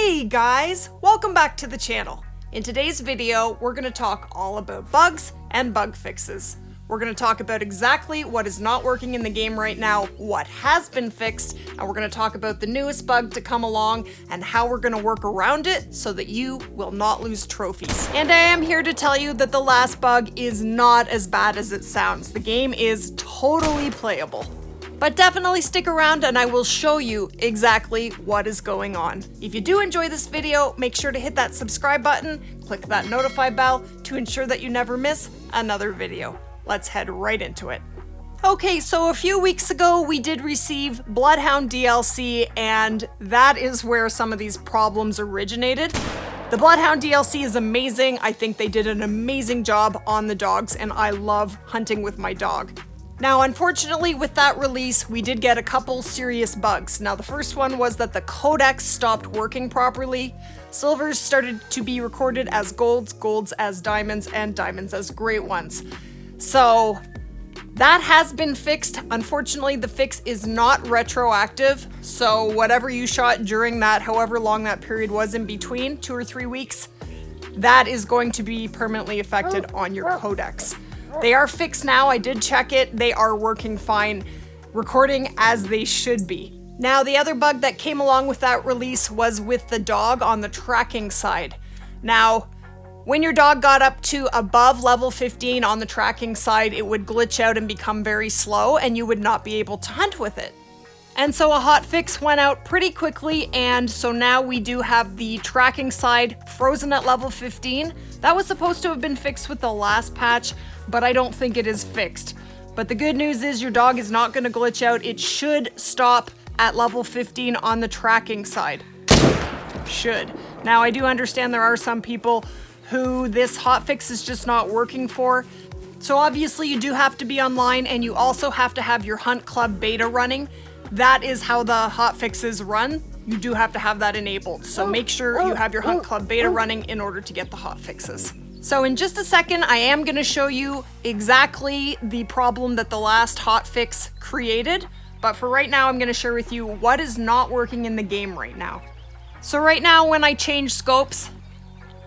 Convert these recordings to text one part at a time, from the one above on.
Hey guys, welcome back to the channel. In today's video, we're going to talk all about bugs and bug fixes. We're going to talk about exactly what is not working in the game right now, what has been fixed, and we're going to talk about the newest bug to come along and how we're going to work around it so that you will not lose trophies. And I am here to tell you that the last bug is not as bad as it sounds. The game is totally playable. But definitely stick around and I will show you exactly what is going on. If you do enjoy this video, make sure to hit that subscribe button, click that notify bell to ensure that you never miss another video. Let's head right into it. Okay, so a few weeks ago we did receive Bloodhound DLC, and that is where some of these problems originated. The Bloodhound DLC is amazing. I think they did an amazing job on the dogs, and I love hunting with my dog. Now, unfortunately, with that release, we did get a couple serious bugs. Now, the first one was that the Codex stopped working properly. Silvers started to be recorded as golds, golds as diamonds, and diamonds as great ones. So, that has been fixed. Unfortunately, the fix is not retroactive. So, whatever you shot during that, however long that period was in between, 2 or 3 weeks, that is going to be permanently affected on your Codex. They are fixed now, I did check it, they are working fine, recording as they should be. Now, the other bug that came along with that release was with the dog on the tracking side. Now, when your dog got up to above level 15 on the tracking side, it would glitch out and become very slow, and you would not be able to hunt with it. And so a hot fix went out pretty quickly, and so now we do have the tracking side frozen at level 15. That was supposed to have been fixed with the last patch, but I don't think it is fixed. But the good news is your dog is not going to glitch out. It should stop at level 15 on the tracking side. Should. Now, I do understand there are some people who this hotfix is just not working for. So obviously you do have to be online, and you also have to have your Hunt Club beta running. That is how the hotfixes run. You do have to have that enabled. So make sure you have your Hunt Club beta running in order to get the hotfixes. So in just a second, I am going to show you exactly the problem that the last hotfix created. But for right now, I'm going to share with you what is not working in the game right now. So right now, when I change scopes,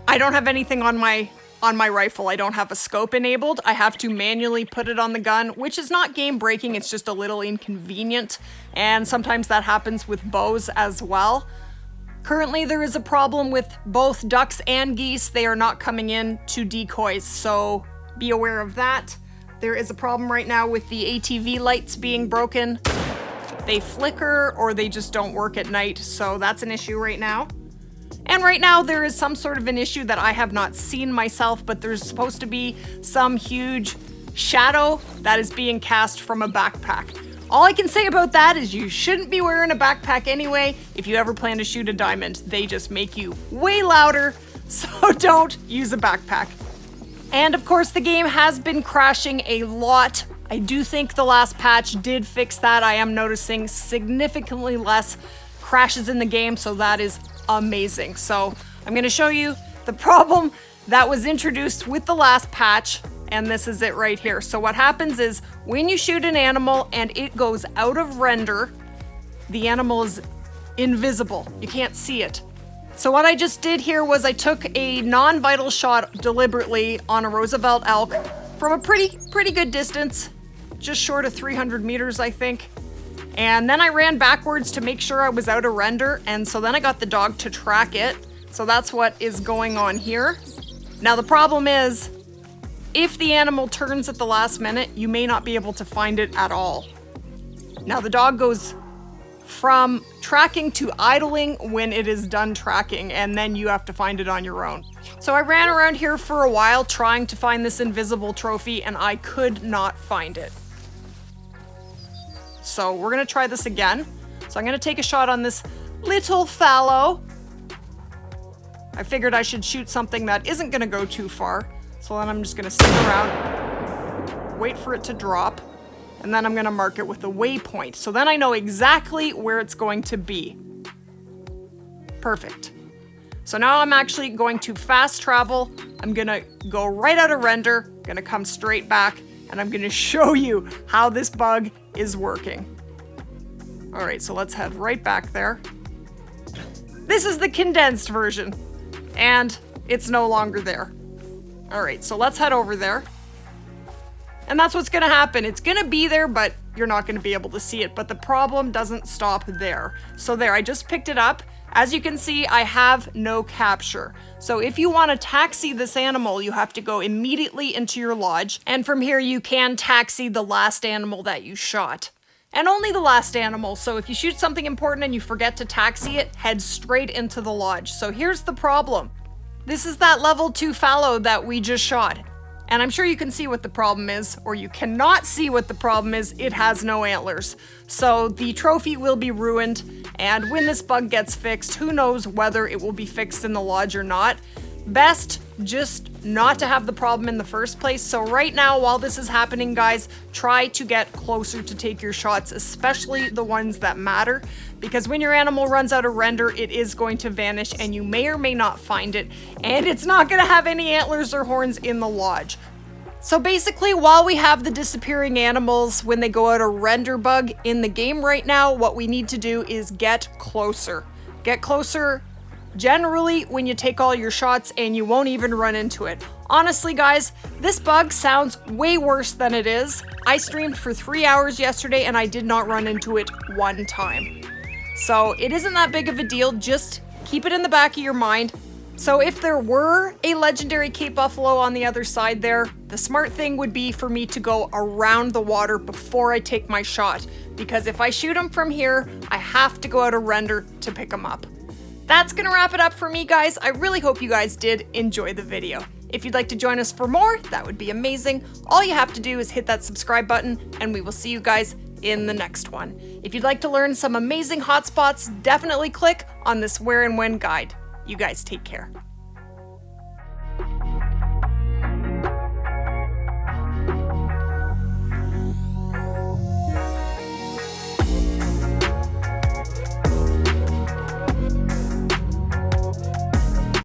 I don't have anything on my rifle. I don't have a scope enabled. I have to manually put it on the gun, which is not game breaking. It's just a little inconvenient. And sometimes that happens with bows as well. Currently, there is a problem with both ducks and geese. They are not coming in to decoys, so be aware of that. There is a problem right now with the ATV lights being broken. They flicker or they just don't work at night, so that's an issue right now. And right now there is some sort of an issue that I have not seen myself, but there's supposed to be some huge shadow that is being cast from a backpack. All I can say about that is you shouldn't be wearing a backpack anyway if you ever plan to shoot a diamond. They just make you way louder, so don't use a backpack. And of course the game has been crashing a lot. I do think the last patch did fix that. I am noticing significantly less crashes in the game, so that is amazing. So I'm going to show you the problem that was introduced with the last patch, and this is it right here. So what happens is when you shoot an animal and it goes out of render, the animal is invisible. You can't see it. So what I just did here was I took a non-vital shot deliberately on a Roosevelt elk from a pretty good distance, just short of 300 meters, I think. And then I ran backwards to make sure I was out of render, and so then I got the dog to track it. So that's what is going on here. Now the problem is, if the animal turns at the last minute, you may not be able to find it at all. Now the dog goes from tracking to idling when it is done tracking, and then you have to find it on your own. So I ran around here for a while trying to find this invisible trophy, and I could not find it. So we're going to try this again. So I'm going to take a shot on this little fallow. I figured I should shoot something that isn't going to go too far. So then I'm just going to sit around, wait for it to drop, and then I'm going to mark it with a waypoint. So then I know exactly where it's going to be. Perfect. So now I'm actually going to fast travel. I'm going to go right out of render, going to come straight back, and I'm going to show you how this bug is working. All right, so let's head right back there. This is the condensed version, and it's no longer there. All right, so let's head over there. And that's what's gonna happen. It's gonna be there, but you're not gonna be able to see it. But the problem doesn't stop there. So there, I just picked it up. As you can see, I have no capture. So if you want to taxi this animal, you have to go immediately into your lodge. And from here, you can taxi the last animal that you shot. And only the last animal, so if you shoot something important and you forget to taxi it, head straight into the lodge. So here's the problem. This is that level 2 fallow that we just shot. And I'm sure you can see what the problem is, or you cannot see what the problem is. It has no antlers. So the trophy will be ruined, and when this bug gets fixed, who knows whether it will be fixed in the lodge or not. Best just not to have the problem in the first place. So right now, while this is happening, guys, try to get closer to take your shots, especially the ones that matter, because when your animal runs out of render, it is going to vanish and you may or may not find it, and it's not going to have any antlers or horns in the lodge. So basically, while we have the disappearing animals when they go out of render bug in the game right now, what we need to do is get closer. Get closer generally when you take all your shots, and you won't even run into it. Honestly, guys, this bug sounds way worse than it is. I streamed for 3 hours yesterday and I did not run into it one time. So it isn't that big of a deal, just keep it in the back of your mind. So if there were a legendary Cape Buffalo on the other side there, the smart thing would be for me to go around the water before I take my shot, because if I shoot him from here, I have to go out of render to pick him up. That's gonna wrap it up for me, guys. I really hope you guys did enjoy the video. If you'd like to join us for more, that would be amazing. All you have to do is hit that subscribe button, and we will see you guys in the next one. If you'd like to learn some amazing hotspots, definitely click on this where and when guide. You guys take care.